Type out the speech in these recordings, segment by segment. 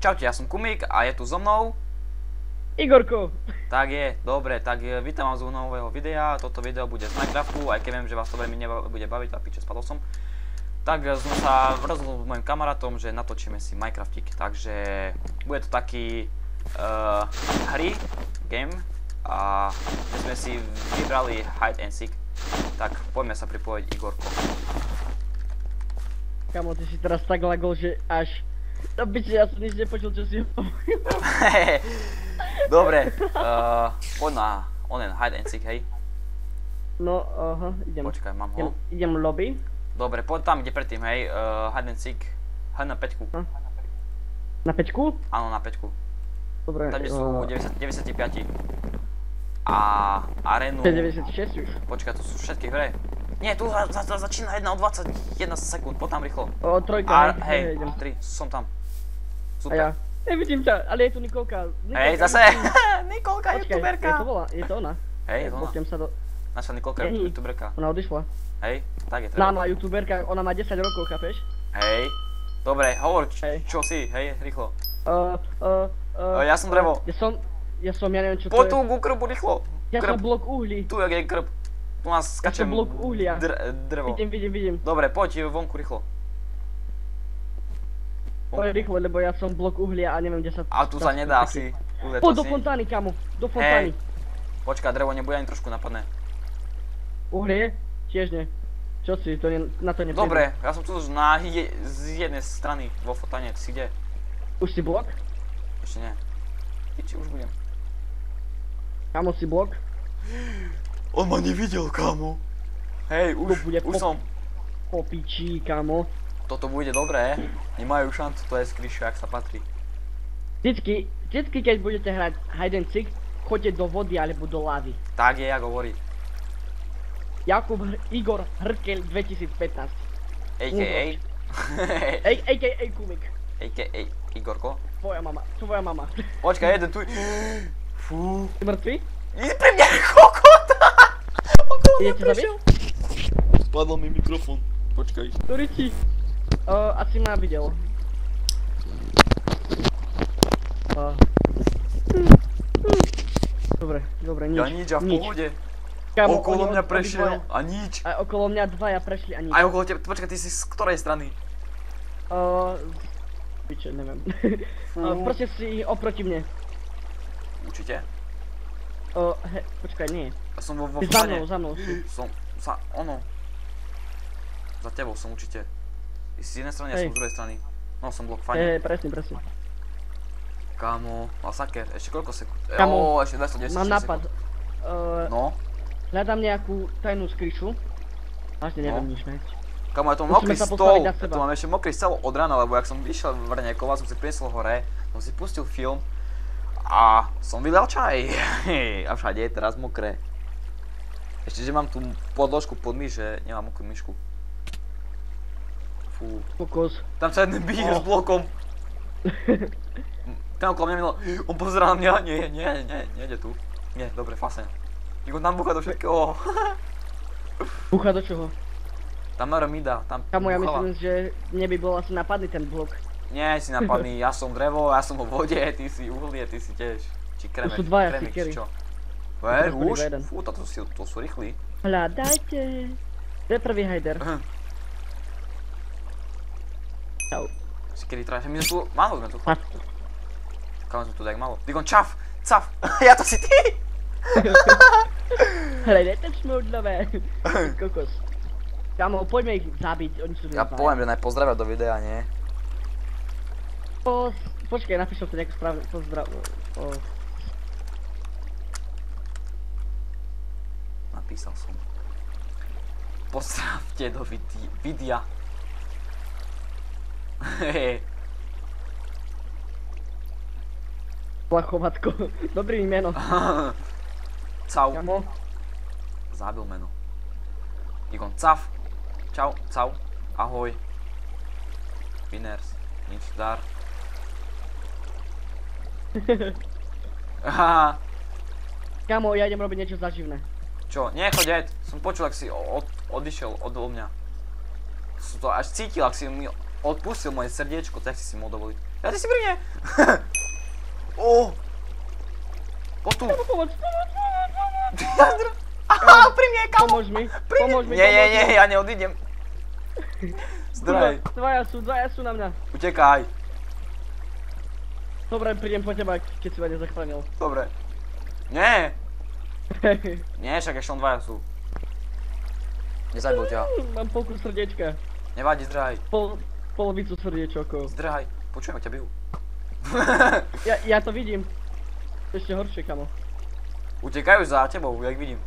Čaute, ja som Kumík a je tu so mnou Igorko. Tak je, dobre, tak vítam vás u nového videa. Toto video bude z Minecraftu, aj keď viem, že vás to veľmi nebude baviť, a piče, spadol som. Tak som sa rozhodol s mojim kamarátom, že natočíme si Minecraftik. Takže bude to taký hry, game, a my sme si vybrali hide and seek. Tak poďme sa pripojiť, Igorko. Kamo, ty si teraz tak lagol, že až... No biče, ja som nič nepočul, čo si hovoril. Dobre, poď na onen hide and seek, hej. No, aha, idem. Počkaj, mám ho. Idem lobby. Dobre, poď tam, kde predtým, hej, hide and seek, hej, na 5. Na 5? Áno, na 5. Dobre. Tam, kde sú 95. A arénu... 96 už. Počkaj, tu sú všetky hre. Nie, tu začína 1 o 21 sekúnd, poď tam rýchlo. O, trojka, hej, idem. 3, som tam. A Super. ja. Nevidím ťa, ale je tu Nikolka. Hej, zase! Nikolka, Počkaj, youtuberka. je to ona? Hej, je to ona. Popnem sa do... Naša Nikolka, Nie. youtuberka. Ona odišla. Hej, tak je treba. Známa youtuberka, ona má 10 rokov, chápeš? Hej. Dobre, hovor, Hej. čo si, hej, rýchlo. Ja som drevo. Ja neviem čo to Poď je. tu ku krbu, rýchlo. Ja som Krb. blok uhlí. Tu je krb. Tu nás skačem blok uhlia. drevo. Vidím. Dobre, poď vonku rýchlo. Poď rýchlo, lebo ja som blok uhlia a neviem, kde sa... A tu sa nedá asi. Poď do fontány, kamo. Do fontány. Počkaj, drevo nebude ani trošku napadné. Uhlie? Tiež nie. Čo si, na to nepríde. Dobre, ja som tu už z jednej strany vo fontáne, ty si kde? Už si blok? Ešte nie. Či už budem. Kamo, si blok? On ma nevidel, kámo. Hej, už som. Po piči, kamo. Toto bude dobré. Nemajú šancu, to je skrišo, jak sa patrí. Vždycky, keď budete hrať hide and seek, choďte do vody alebo do lávy. Tak je, jak hovorí. Jakub Igor Hrkel 2015. A.k.a. A.k.a. Kumik. A.k.a. Igorko. Tvoja mama. Počkaj, jeden tu. Fú. Si mŕtvý? Ide pre mňa kokota! Okolo mňa Idete prešiel. Spadol mi mikrofón. Počkaj. Ktorý ti? Asi ma videl. Dobre, nič. Ja nič, a v pohode. Kamo, Okolo mňa prešiel a nič. A okolo mňa dvaja prešli a nič. Aj okolo teba, počkaj, ty si z ktorej strany? Piče, neviem. Proste si oproti mne. Určite? Počkaj, nie. Ja som vo Za mnou. Za tebou som určite. Ty si z jednej strany, ja som z druhej strany. No, som blok, fajne. Presne. Kámo, masaker, ešte koľko sekúnd? Kámo, ešte 296 sekúnd. mám nápad. No? Hľadám nejakú tajnú skrišu. Vážne neviem nič, mať. Kámo, ja tu mám mokrý stôl. Ja tu mám ešte mokrý stôl od rána, lebo jak som vyšiel v Vrňakova, som si priniesol hore, som si pustil film a som vydal čaj. A všade je teraz mokré. Ešte, že mám tu podložku pod myš, že nemám mokrú myšku. Fú. Kokos. Tam sa jeden bije s blokom. Ten okolo mňa minul, on pozerá na mňa, nejde tu. Nie, dobre, fasne. Igor tam búcha do všetkého. Búcha do čoho? Tam na Romida, tam Kamo, ja búchala. myslím, že neby bol asi napadný ten blok. Nie, si napadný, ja som drevo, ja som vo vode, ty si uhlie, ty si tiež. Či kremik, sú dvaja kremik, sikery. či čo? Ver, To už? jeden. Fú, to sú rýchli. Hľadajte. To je prvý hider. Čau. Sikery traja, my sme tu, málo sme tu. Čaf. Kam sme tu tak málo? Digon, čaf, caf, ja to si ty! Hľadajte šmudlové. Kokos. Kamo, poďme ich zabiť, oni sú Ja poviem, že pozdravia do videa, nie? Počkaj, napíšem to nejakú správu, Napísal som. Pozdravte do videa. Hehe. Plachovatko. Dobrý meno. Cau. Kamo. Zabil meno. Igon, caf. Čau, cau. Ahoj. Winners. Nič dar. Haha. Kamo, ja idem robiť niečo zaživné. Čo? Nechoď, Ed. Som počul, ak si odišiel odo mňa. Som to až cítil, ak si mi odpustil moje srdiečko, tak si si mohol dovoliť. Ja ty si pri mne. Ó. Poď tu. Pomoc. Aha, pri mne, kamo. Pomôž mi. Nie, ja neodídem. Zdraj. Dvaja sú na mňa. Utekaj. Dobre, prídem po teba, keď si ma nezachránil. Dobre. Nie. Nie, však ešte len dvaja sú. Nezabil ťa. Mám polku srdiečka. Nevadí, zdraj. Polovicu srdiečokov. Zdraj. Počujem, ťa bijú. Ja to vidím. Ešte horšie, kamo. Utekajú za tebou, jak vidím.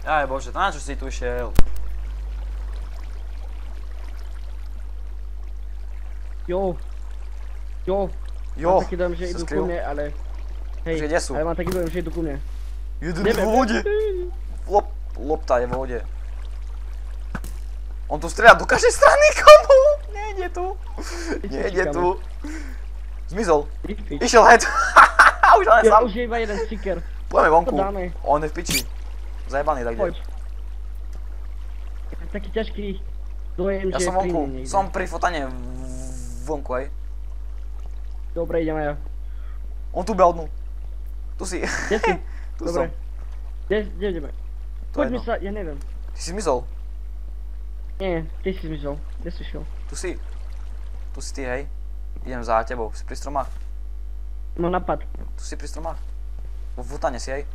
Aj bože, to na čo si tu išiel? Jo. Mám taký dojem, že idú ku mne, ale... Hej, Že kde sú? ale mám taký dojem, že idú ku mne. Jeden vo vode. Lopta je vo vode. On tu strieľa do každej strany, komu? Nejde tu. Nejde tu. Zmizol. Išiel head. Už len sám. Už je iba jeden sticker. Poďme vonku. To dáme. On je v piči. Zajebaný tak Poď. ide. Taký ťažký dojem, Ja že som je pri vonku. mne niekde. Som pri fotane vonku aj. Dobre, ideme ja. On tu behol dnu. Tu si. Kde si? Tu Dobre. som. Kde ideme? To je Poďme jedno. sa, ja neviem. Ty si zmizol. Nie, ty si zmizol. Kde si šiel? Tu si. Tu si ty, hej. Idem za tebou. Si pri stromách. No napad. Tu si pri stromách. Vo fotane si, hej.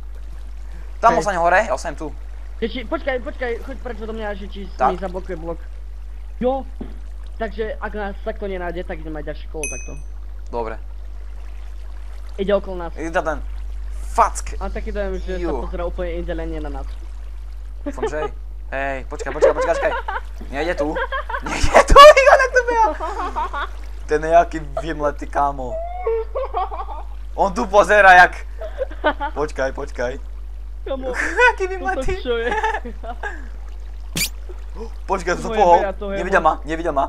Tam ostaň hore, ja ostanem tu. Počkaj, choď preč odo mňa, že ti Tak. mi zablokuje blok. Jo. Takže ak nás takto nenájde, tak ideme aj ďalšie kolo takto. Dobre. Ide okolo nás. Ide ten fack. Mám taký dojem, že sa Jo. pozerá úplne inde, len nie na nás. Dúfam, že hej. Hej, počkaj. Nejde tu. Igor, jak to beha. Ten nejaký vymletý kámo. On tu pozera jak... Počkaj. Kamo, Jaký toto vymletý. čo je? Počkaj, to Moje pohol. bea, to je Nevidel ma.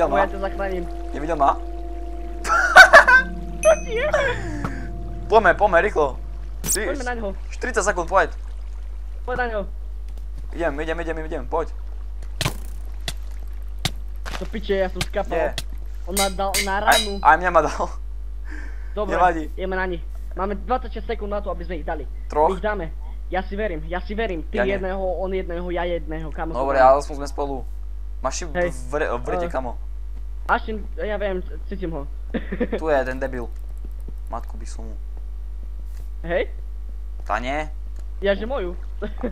No ja ťa zachránim. Nevidel ma. Poďme, rýchlo. Poďme na ňo. 40 sekúnd, poď. Poď na ňo. Idem, poď. To piče, ja som skapal. Nie. On ma dal na ránu. Aj mňa ma dal. Dobre, nevadí. ideme na nich. Máme 26 sekúnd na to, aby sme ich dali. Troch? My ich dáme. Ja si verím. Ty Ja nie. jedného, on jedného, ja jedného, kamo. Dobre, ale aspoň sme spolu. Máš Hej. v rete, kamo. Ašin, ja viem, cítim ho. Tu je ten debil. Matku by som mu. Hej? Tá nie? Ja že moju.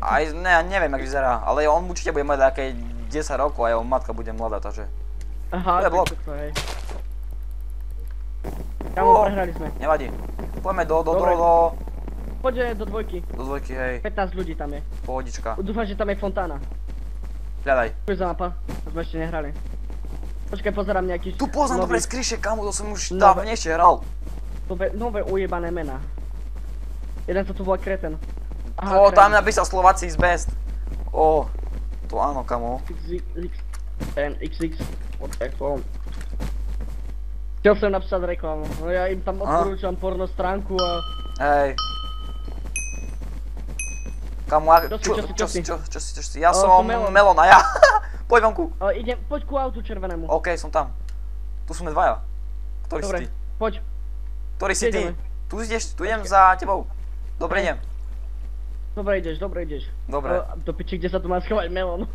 Aj, ne, ja neviem, jak vyzerá. Ale on určite bude mať také 10 rokov a jeho matka bude mladá, takže... Aha, To je blok. to hej. Kamo, prehrali sme. Nevadí. Poďme Dobre. do Poďme do dvojky. dvojky, hej. 15 ľudí tam je. Pohodička. Dúfam, že tam je fontána. Hľadaj. Tu je za mapa. To sme ešte nehrali. Počkaj, pozerám nejaký... Tu poznám nový- dobre skríše, kamo, to som už Nové. dávnejšie hral. Nové ujebané mená. Jeden sa tu volá Kreten. O, tam napísal Slováci is best. O, to áno, kamo. XX, reklamu. Chcel som napísať reklamu, no ja im tam odporúčam porno stránku a... Hej. Kamo, Čo si? čo si? Ja som som Melon. Melon a ja. Poď vonku. Poď ku autu červenému. OK, som tam. Tu sme dvaja. Ktorý si Dobre, ty? poď. Ktorý si ty? ideme? Tu ideš, tu idem za tebou. Dobre, idem. Dobre ideš. Dobre. Do piči, kde sa tu má schovať melón.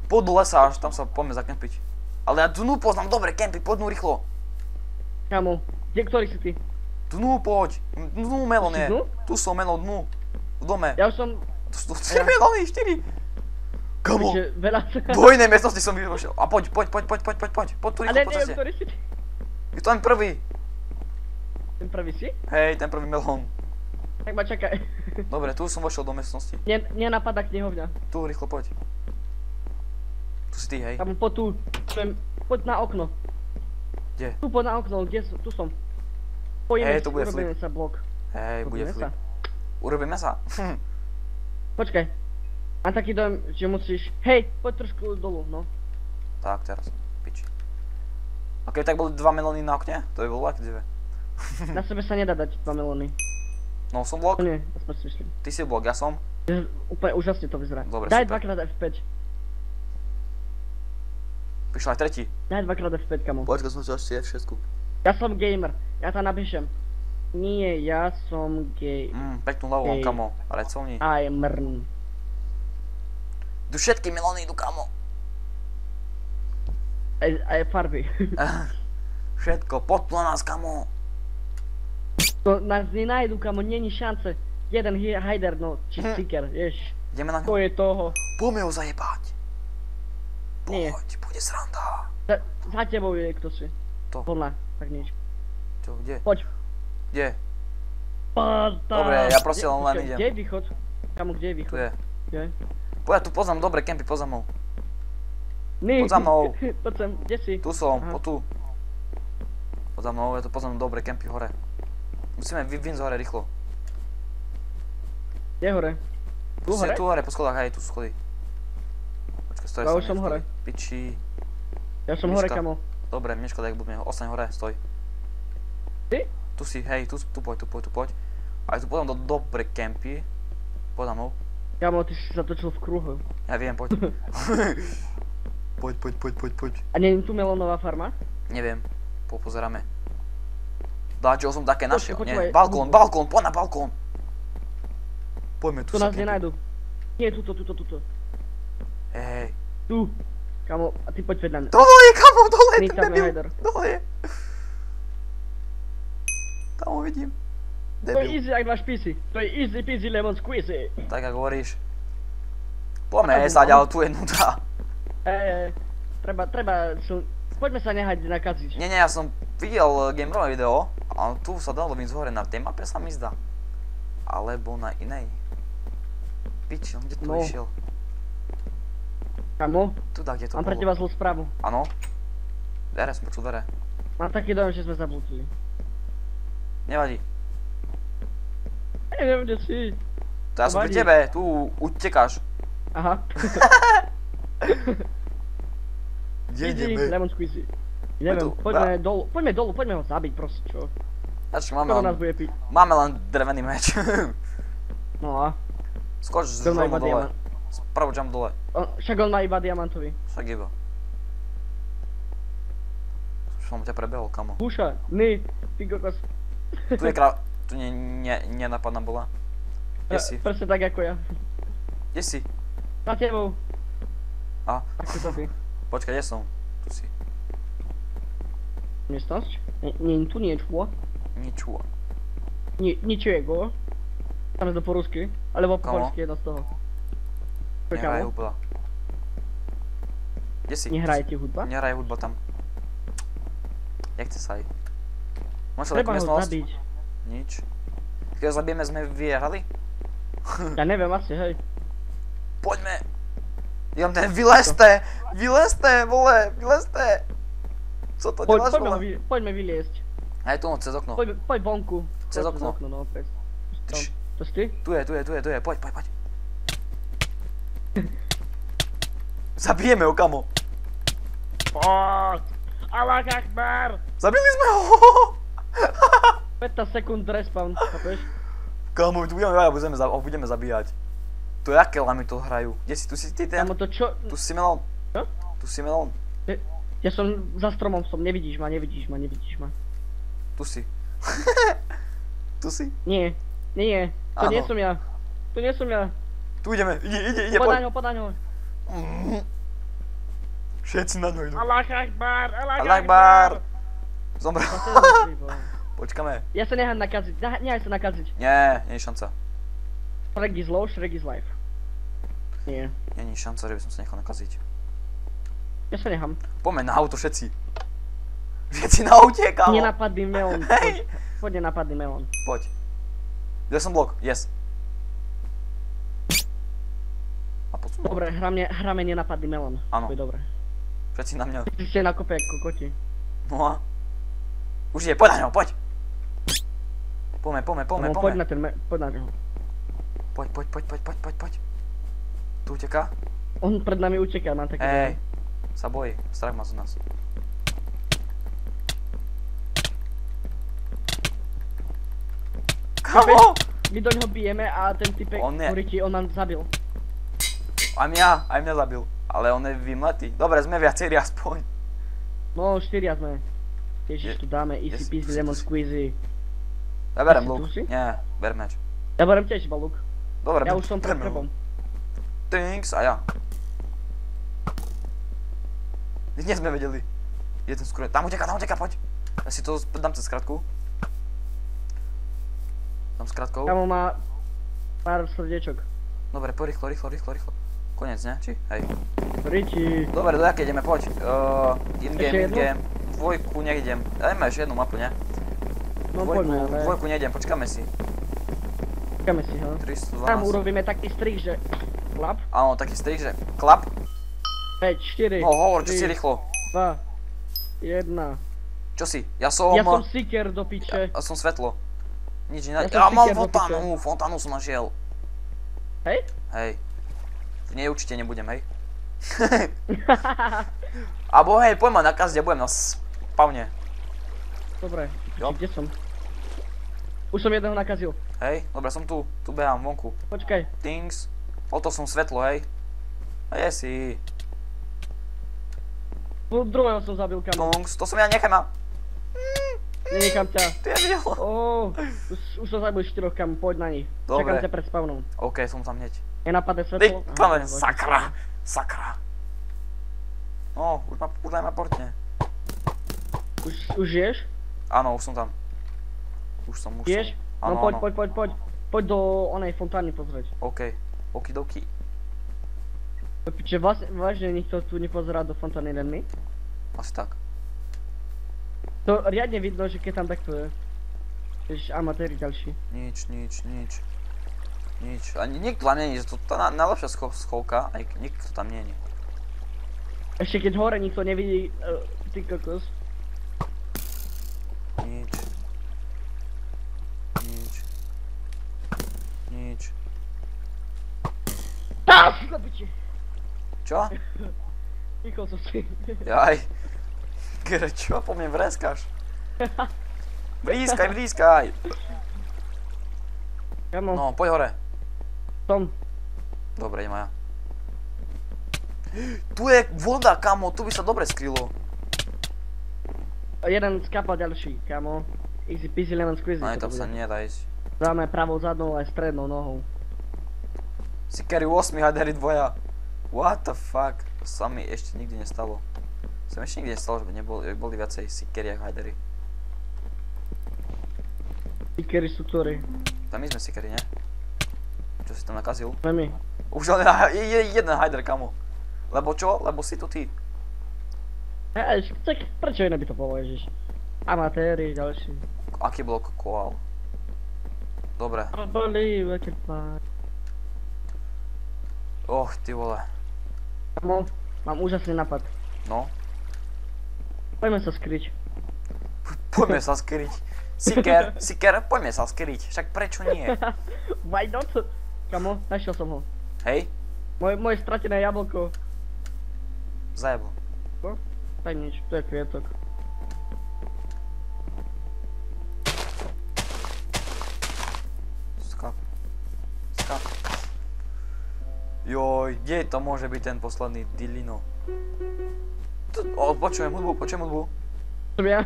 Poď do lesa, až tam sa poďme zakempiť. Ale ja dnu poznám, dobre, kempy, poď dnu rýchlo. Kamo, ktorý si ty? Dnu poď. Dnu melon Si je. dnu? Tu som melon dnu. V dome. Ja už som... Tu sú 3 melóny, 4. Kamo, Piče, veľa... do inej miestnosti som vyšiel. A poď tu rýchlo Ale po neviem, ceste. ktorý si ty. Je to ten prvý. Ten prvý si? Hej, ten prvý melón. Tak ma čakaj. Dobre, tu som vošiel do miestnosti. Nenapadá knihovňa. Tu rýchlo poď. Tu si ty, hej. Kamo, poď tu. Poď na okno. Kde? Tu poď na okno, tu som. Hej, to bude urobíme sa blok. Hej, bude Urobíme flip. sa. Urobíme sa. Počkaj. Mám taký dojem, že musíš... Hej, poď trošku dolu, no. Tak, teraz. Piči. A keby tak boli 2 melóny na okne, to by bolo aké dve. Na sebe sa nedá dať 2 melóny. No, som blok, To nie, aspoň si myslím. ty si blok, ja som. Úplne úžasne to vyzerá. Dobre, Daj super. dvakrát F5. Prišiel aj tretí. Daj dvakrát F5, kamo. Počkaj, som si až si F6. Ja som gamer, ja tam napíšem. Nie, ja som gay. Peknú hlavu mám, kamo. Recovni. Aj mrn. Tu všetky melóny idú, kamo. Aj farby. Všetko, poď tu na nás, kamo. To nás nenajdu, kamo, není šance. Jeden hider, no, či sticker, ježiš. Ideme na ňo. To je toho. Poďme ho zajebať. Nie. Poď, bude sranda. Za tebou je kto si. To. Podľa, tak nič. Čo, kde? Poď. Kde? Pada. Dobre, ja proste len idem. Kde je východ? Kamo, kde je východ? Tu je. Kde? Poď, ja tu poznám dobre kempy, poď za mnou. Poď za mnou. Poď sem, kde si? Tu som, Aha. poď tu. Poď za mnou, ja tu poznám dobre kempy hore. Musíme vyvinť hore rýchlo. Kde hore? Tu hore? Tu hore, po schodách, hej, tu sú schody. Počkaj, stoj, Ja už som hore. Piči. Ja som hore, Miška. kamo. Dobre, Miško, tak budeme, ostaň hore, stoj. Ty? Tu si, hej, tu poď. A tu potom do dobre kempy. Poď za mnou. Kamo, ty si sa točil v kruhu. Ja viem, poď. Poď. A nie je tu melónová farma? Neviem, pozeráme. Dáčo som také našiel, nie, počúvaj. balkón, poď na balkón. Poďme tu Tu sa nás nenajdu. Nie, tuto. Hej. Tu. Kamo, a ty poď vedľa mňa. Dole je, kamo, dole je, Nič ten tam debil. nehajdor. Dole je. Tam ho vidím. To je Debil. easy, ak máš PC. To je easy peasy lemon squeezy. Tak ako hovoríš. Poďme sať, ale tu je nuda. Poďme sa nehať nakaziť. Nie, ja som videl gamerové video, ale tu sa dalo vyjsť hore na tej mape sa mi zdá. Alebo na inej. Piči, kde tu No. išiel? Kamo, Tu kde to mám pre bolo. teba zlú správu. Áno. Dvere, som počul dvere. Mám taký dojem, že sme zablúdili. Nevadí. Neviem, kde si. To ja som pri Vadí. tebe, tu utekáš. Aha. Kde Easy, lemon squeezy. Neviem, tu, poďme dolu, poďme ho zabiť, proste, čo? Ačka, Kto nás bude piť? máme len drevený meč. No a? Skoč z Kto má rovno iba dole. diamant? Spravo jump dole. Však on má iba diamantový. Však iba. Som ťa prebehol, kamo. Púša, ty kokos. Tu je tu nenapadná bola. Kde si? Presne tak ako ja. Kde si? Za tebou. A, Ako to ty? počkaj, kde som? Tu si. Miestnosť? Nie, tu niečo. Ničo. Ničego. Tam je to po rusky. Alebo po Kamo? polsky, jedno z toho. Čo, Nehraj kamo? hudba. Kde si? Nehraje ti hudba? Nehraj hudba tam. Nechce sa aj. Máš Treba takú ho miestnosť? zabiť. Nič. Keď ho zabijeme, sme vyhrali? Ja neviem, asi, hej. Poďme! Ja mám ten vylezte! Vylezte, vole! Vylezte! Co to deláš, vole? Poďme vyliesť. Aj tu, cez okno. Poď vonku. Cez Poď okno. no opäť. Tš. To si ty? Tu je, poď. Zabijeme ho, kamo. Poď! Allah Akbar! Zabili sme ho! 15 sekúnd respawn, chápeš? Kamo, tu budeme zabíjať. To jaké lamy to hrajú? Kde si? Tu si ty ten? Kamo to čo? Tu si melón. Čo? Tu si melón. Ja som za stromom nevidíš ma. Tu si. Tu si. Nie. To Áno. nie som ja. Tu ideme. Ide, Poď poď. na ňo. Všetci na ňo idú. Allah Akbar! Allah Akbar! Zomrel. Počkame. Ja sa nechám nakaziť. Nechaj sa nakaziť. Nie je šanca. Shrek is low, Shrek is life. Nie. Nie je šanca, že by som sa nechal nakaziť. Ja sa nechám. Poďme na auto všetci. Všetci na aute, kámo. Nenapadný melón. Hej. Poď nenapadný melón. Poď. Kde som blok? Yes. A poď. Dobre, hráme nenapadný melón. Áno. To je dobre. Všetci na mňa. Ty ste na kope ako kokoti. No a? Už ide, poď na ňo, poď. Poďme. Poď na ňo. Poď. Tu uteká. On pred nami uteká, mám taký Ej. dojem. Sa bojí, strach má z nás. Kamo! My do ňoho bijeme a ten typek, On je. ktorý on nám zabil. Aj mňa zabil. Ale on je vymletý. Dobre, sme viacerí aspoň. No, 4 sme. Ježiš, tu dáme easy peasy lemon squeezy. Ja berem Ty si luk. tu si? Nie, ber meč. Ja berem tiež iba luk. Dobre, Ja už som pred berme krbom. luk. Thanks, a ja. Nie sme vedeli. Je ten skôr. Tam uteká, poď. Ja si to dám cez skratku. Dám skratkou. Kamo má pár srdiečok. Dobre, poď rýchlo. Konec, ne? Či? Hej. Riči. Dobre, do jaké ideme, poď. Ešte In-game. Dvojku nejdem. Dajme ešte jednu mapu, ne? No poďme, ale... Dvojku nejdem, počkáme si. Počkáme si, ho. 312. Tam urobíme taký strih, že... Klap. Áno, taký strih, že klap. 5, 4, No, hovor, čo si rýchlo. 2, 1. Čo si? Ja som... Ja som seeker do piče. Ja som svetlo. Nič iné. Ja som Ja mám seeker do fontánu som našiel. Hej? Hej. Nie, určite nebudem, hej. Abo hej, poďme na kazde, budem na spavne. Dobre, Jo. kde som? Už som jedného nakazil. Hej, dobre, som tu behám vonku. Počkaj. Things. O to som svetlo, hej. A je si. Druhého som zabil, kamo. Tungs, to som ja, nechaj ma. Nenechám ťa. Ty je diel. Už som zabil 4, kamo, poď na nich. Dobre. Čakám ťa pred spavnom. OK, som tam hneď. Nenapadne Ty, svetlo? kľaden, sakra. No, už aj ma portne. Už žiješ? Áno, už som tam. Už som. Žiješ? Áno, No áno. poď. Poď do onej fontány pozrieť. OK, okidoki. Piče, vážne nikto tu nepozerá do fontány, len my? Asi tak. To riadne vidno, že keď tam takto je. Ježiš, amatéri ďalší. Nič. Ani nikto tam není, že to tá najlepšia schovka, aj nikto tam není. Ešte keď hore nikto nevidí, ty kokos. Nič. Na piči. Čo? Rýchlo som si. Jaj. Gre, čo po mne vreskáš? Blízkaj. Kamo, No, poď hore. tom. Dobre, idem aj ja. Tu je voda, kamo, tu by sa dobre skrylo. Jeden skapal ďalší, kamo. Easy peasy lemon squeezy. Aj to tam sa bude. nedá ísť. Dáme pravou zadnou aj strednou nohou. Si carry 8 hadery dvoja. What the fuck? To sa mi ešte nikdy nestalo. Som ešte nikdy nestalo, že by boli viacej sikery a hadery. Sikery sú ktorí? Tam my sme sikery, nie? Čo si tam nakazil? My. Už len jeden hider, kamo. Lebo čo? Lebo si tu ty. Tak prečo iné by to bolo, ježiš? Amatéri, ďalší. Aký blok koál? Dobre. Boli, veľké pár. Ty vole. Kamo, mám úžasný nápad. No. Poďme sa skryť. Poďme sa skryť. Siker, poďme sa skryť. Však prečo nie? Why not? Kamo, našiel som ho. Hej? Moje stratené jablko. Zajeblo. No, tak nič, to je kvietok. Skap. Joj, kde to môže byť ten posledný dilino? Počujem hudbu. Som ja?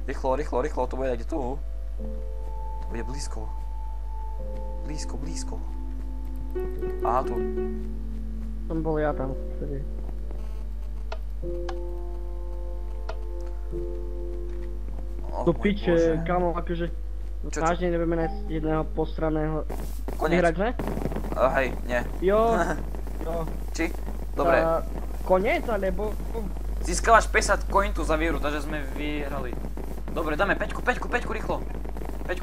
Rýchlo, to bude niekde tu. To bude blízko. Blízko. Aha, tu. Som bol ja tam vtedy. Do piče, kamo, akože... Čo? Vážne nevieme nájsť jedného postranného... Koniec. Vyhrať sme? Hej, nie. Jo. Či? Dobre. Koniec, alebo... Získavaš 50 cointu za výhru, takže sme vyhrali. Dobre, dáme 5, rýchlo. 5.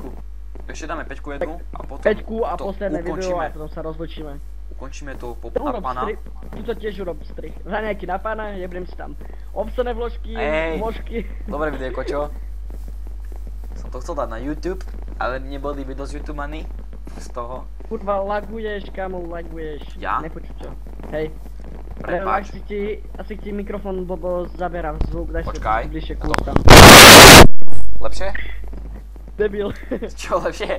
Ešte dáme 5 jednu a potom 5 a to posledné video ukončíme. a potom sa rozlučíme. Ukončíme to na pána. Tuto tiež urob strich. Raňajky na pána, jebnem si tam obscené vložky, Ej. vložky. Dobre videjko, čo? Som to chcel dať na YouTube, ale neboli by dosť YouTube money z toho. Kurva, laguješ, kamo, laguješ. Ja? Nepočuť čo. Hej. Prepáč. Asi ti mikrofón bobo zaberá zvuk, daj si Počkaj. to bližšie k To- ústam. Lepšie? Debil. Čo lepšie?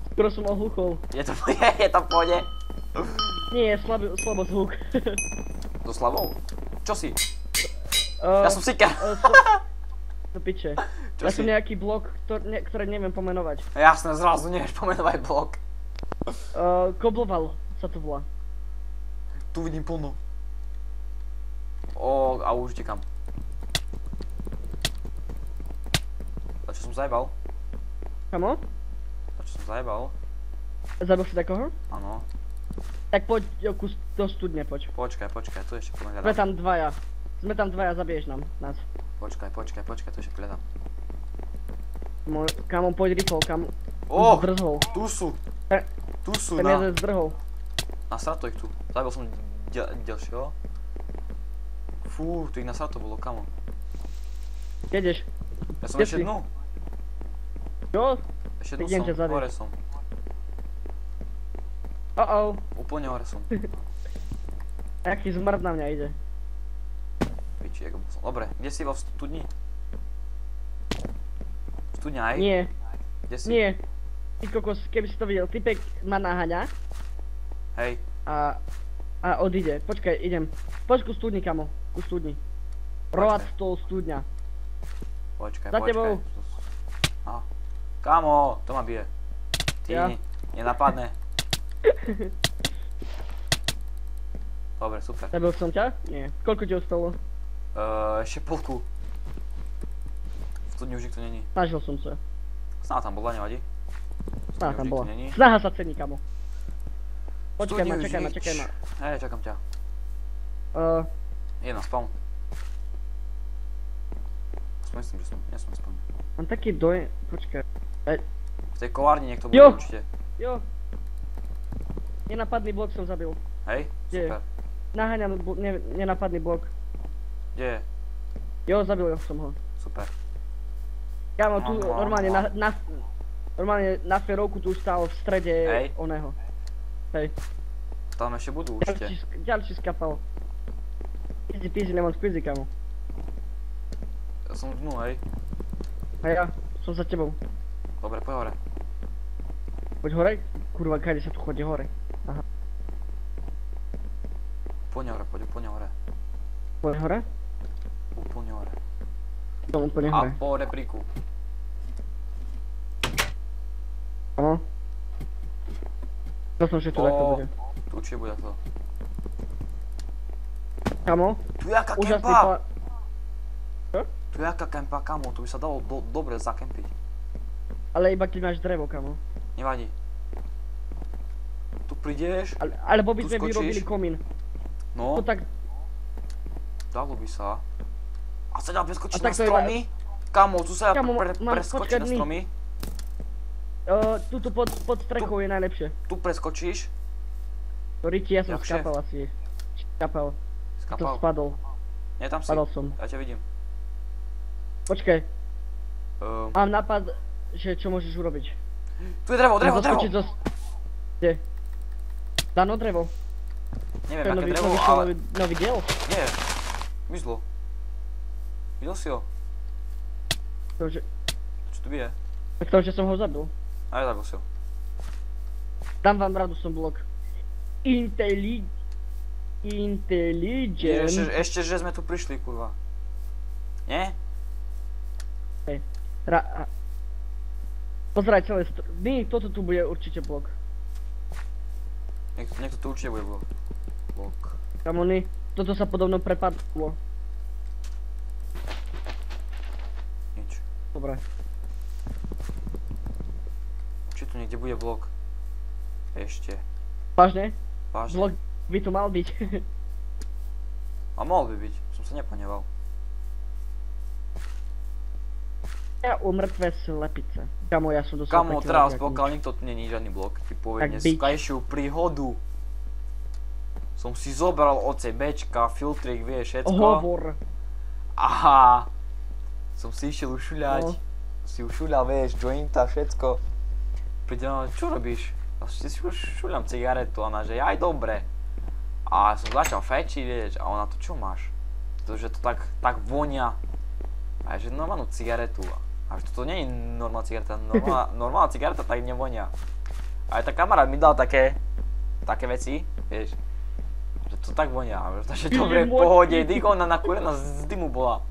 Skoro som ohluchol. Je to v pohode? Nie, slabo zvuk. So Slavou? Čo si? Uh, Ja som Seeker. Do piče. Čo Ja si? som nejaký blok, ktoré neviem pomenovať. Jasné, zrazu nevieš pomenovať blok. Kobloval sa to volá. Tu vidím plno. A už utekam. A čo som zajebal? Kamo? A čo som zajebal? Zabil si takoho? Áno. Tak poď do studne, poď. Počkaj, tu ešte Sme pohľadám. tam dvaja, zabiješ nás. Počkaj, tu ešte pohľadám. Kamo, poď rýchlo, kamo. Zdrhol. Tu sú. Tu sú, Ten jeden zdrhol. Nasrato ich tu. Zabil som ďalšieho. Fú, tu ich nasrato bolo, kamo. Jedeš. Ja som Kde ešte si? dnu. Čo? Ešte Idem ťa dnu som, zabiť. hore som. Úplne hore som. Aký zmrd na mňa ide. Piči, ako bol som. Dobre, kde si vo studni? Studňa aj? Nie, Kde si? nie. Ty kokos, keby si to videl, typek ma naháňa Hej. a odíde. Počkaj, idem. Poď ku studni, kamo. Ku studni. Road stol studňa. Počkaj. Za tebou. No. Kamo, to ma bije. Ty, Ja. nenapadne. Dobre, super. Zabil som ťa? Nie. Koľko ti ostalo? Ešte polku. V studni už nikto není. Snažil som sa. Snáď tam bola, nevadí. Snaha tam Už nikto bola. není. Snaha sa cení, kamo. Počkaj Studni ma, už čakaj ma, nič. čakaj ma. Hej, čakám ťa. Je na spawn. Myslím, že nie som na spawn. Mám taký dojem, počkaj. V tej kovárni niekto bude Jo. určite. Jo. Nenapadný blok som zabil. Hej, Kde je? super. Naháňam nenapadný blok. Kde je? Jo, zabil som ho. Super. Kámo, tu No. normálne normálne na ferovku tu stál v strede Hej. oného. Hej. Tam ešte budú určite. Ďalší skapal. Easy peasy lemon squeezy, kámo. Ja som dnu, hej. A ja som za tebou. Dobre, poď hore. Poď hore? Kurva, kade sa tu chodí hore? Aha. Úplne hore, poď úplne hore. Poď hore? Úplne hore. Som úplne A hore. po repríku. Áno. To som, že tu takto bude. Tu určite bude to. Kamo, Tu je jaká úžasný kempa! Čo? Tu je jaká kempa, kamo, tu by sa dalo dobre zakempiť. Ale iba keď máš drevo, kamo. Nevadí. Tu prídeš, Alebo by Tu sme skočíš? vyrobili komín. no, No tak, dalo by sa. A sa dá preskočiť A na tak to je stromy? Kamo, tu sa dá Kamo, mám preskočiť na počkať, stromy. tuto pod strechou je najlepšie. Tu preskočíš. Sorry ti, ja som Jak šéf. skapal asi. Skapal. To Skapal. spadol. Nie, tam si. Spadol som. Ja ťa vidím. Počkaj, Ehm, mám nápad, že čo môžeš urobiť. tu je drevo, drevo, drevo! Zaskočiť Kde? Dano drevo. Neviem, To je aké drevo, vyšiel ale... nový diel. Nie. Mizlo. Videl si ho? To, že, Čo tu bije? tak to, že som ho zabil. A ja zabil si ho. Dám vám radu, som blok. Intelligent. Ešte, že sme tu prišli, kurva. Nie? Pozeraj celé toto tu bude určite blok. Niekto tu určite bude blok. Kamony, toto sa podobno prepadlo. Nič. Dobre. Či tu niekde bude blok? Ešte. Vážne? Vážne. Blok by tu mal byť. A mohol by byť. Som sa neponeval. Ja umrtvé slepice. Kamo, ja som dosť Kamo, teraz pokiaľ nikto tu není žiadny blok, ti povie Tak dneskajšiu príhodu. Som si zobral OCBčka, filtrik, vieš, všetko. Hovor. Aha. Som si išiel ušuľať. No. Si ušuľal, vieš, jointa, všetko. Príde ona, čo robíš? Ja si šuľam cigaretu, ona, že aj dobre. A som začal fečiť, vieš, a ona, to čo máš? Pretože to tak vonia. A ja, že normálnu cigaretu. A že toto nie je normálna cigareta, normálna cigareta tak nevonia. A aj tá kamarát mi dal také také veci, vieš. Že to tak vonia, že dobre v pohode, dých ona nakúrená z dymu bola.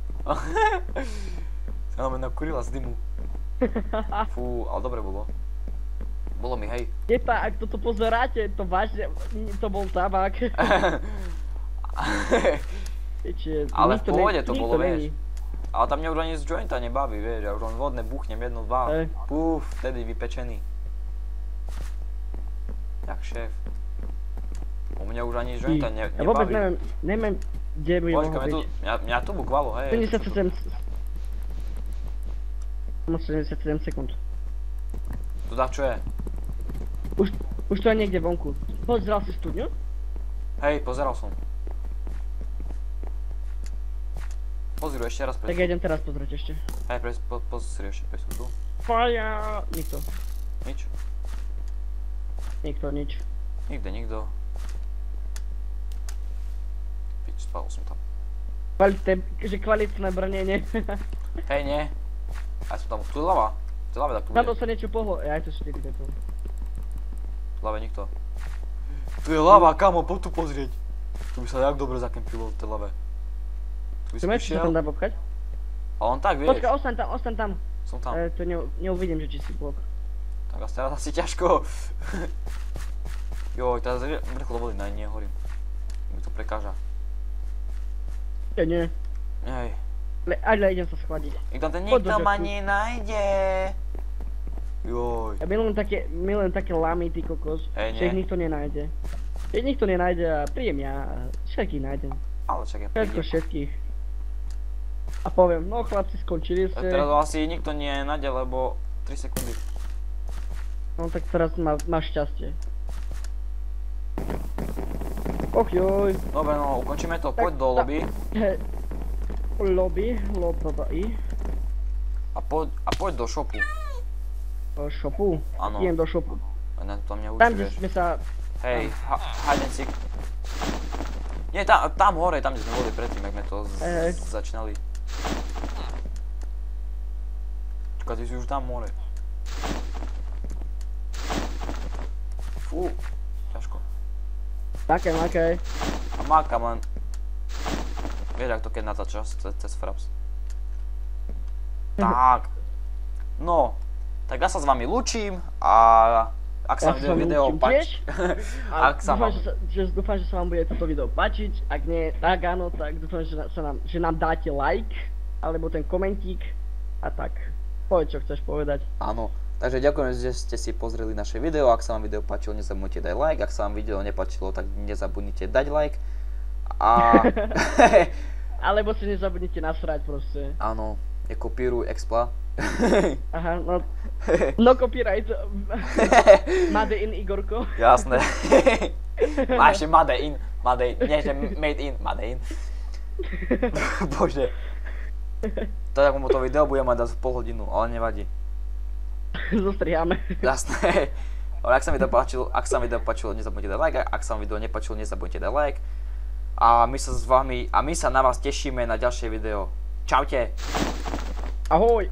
Ona ma nakúrila z dymu. Fú, ale dobre bolo. Bolo mi, hej. Je tá, ak toto pozeráte, to vážne, to bol tabák. Ale v pohode to bolo, vieš. Ale tam mňa už ani z jointa nebaví, vieš, ja už len vodne buchnem 1, 2. Puf, vtedy vypečený. Jak šéf. U mňa už ani z jointa nebaví. Ja vôbec neviem, kde by mohol byť. Mňa tu bukvalo, hej. 77 sekúnd. Tu dá čo je? Už to je niekde vonku. Pozeral si studňu? Hej, pozeral som. Pozri ešte raz Tak ja idem teraz pozrieť ešte. Hej, pozri ešte presú tu. Faja! Nikto. Nič? Nikto, nič. Nikto. Pič, spadol som tam. Kvalitné brnenie. Hej, nie. Ja som tam, tu je lava. Tu je lava, tak tu bude. Tam sa niečo pohlo, aj to 4 metrov. Tu lave nikto. Tu je lava, kamo, poď tu pozrieť. Tu by sa jak dobre zakempilo v tej lave. Tu by si Či sa tam dá popchať? Ale on tak, vieš. Počkaj, ostaň tam. Som tam. To neuvidím, že či si blok. Tak teraz asi ťažko. Joj, teraz vrchol vody, nie, horím. Mi to prekáža. Ja nie. Hej. Ale idem sa schladiť. Nikto ma nenájde. Joj. Ja milujem také lamy, ty kokos. Že ich nikto nenájde. Keď nikto nenájde a príjem ja a všetkých nájdem. Ale čak ja prídem. Všetkých. A poviem, no chlapci, skončili ste. Teraz asi nikto nenájde, lebo 3 sekundy. No tak teraz máš šťastie. Och joj. Dobre, no ukončíme to, poď do lobby. Lobby. A poď do shopu. Do shopu? Áno. Idem do shopu. Tam mňa učí, tam, kde vieš. sme sa... Hej, hide and seek. Nie, tam hore, tam kde sme boli predtým, jak sme to začínali. Čakaj, ty si už tam hore. Fú, ťažko. Makaj. A mákam len... Vieš, ak to keď natáčaš cez Fraps. Tak. No. Tak ja sa s vami lúčim a... Ak sa vám video páči... Dúfam, že sa vám bude toto video páčiť. Ak nie, tak áno, tak dúfam, že nám dáte like. Alebo ten komentík. A tak. Povedz, čo chceš povedať. Áno. Takže ďakujem, že ste si pozreli naše video. Ak sa vám video páčilo, nezabudnite dať like. Ak sa vám video nepáčilo, tak nezabudnite dať like. A... Alebo si nezabudnite nasrať proste. Áno. Kopíruj Expla. Aha, no copyright. Made in Igorko. Jasné. Máš Made in. Nie, že made in. Made in. Bože. Tak mu to video budem mať asi pol hodinu, ale nevadí. Zostriháme. Jasné. Ale ak sa mi video páčilo, nezabudnite dať like. Ak sa vám video nepáčilo, nezabudnite dať like. A my sa na vás tešíme na ďalšie video. Čaute. Ahoj.